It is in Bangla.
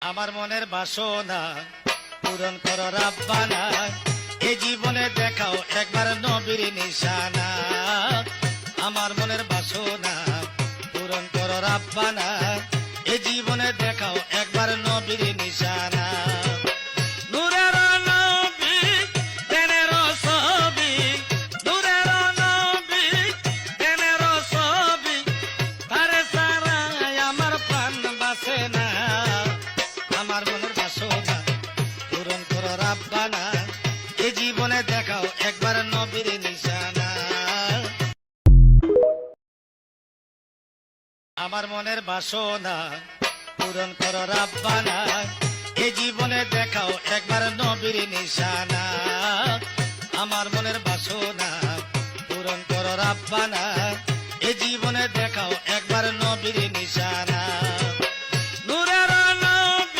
আমার মনের বাসনা পূরণ করো রাব্বানা, এই জীবনে দেখাও একবার নবীর নিশানা। আমার মনের বাসনা পূরণ করো রাব্বানা, এই জীবনে দেখাও একবার নবীর নিশানা। নূরের নবী দেনের ছবি, নূরের নবী দেনের ছবি, তারে ছাড়া আমার প্রাণ বাঁচে না। আমার মনের বাসনা পূরণ করো রাব্বানা, এই জীবনে দেখাও একবার নবীর নিশানা। আমার মনের বাসনা পূরণ করো রাব্বানা, এই জীবনে দেখাও একবার নবীর নিশানা।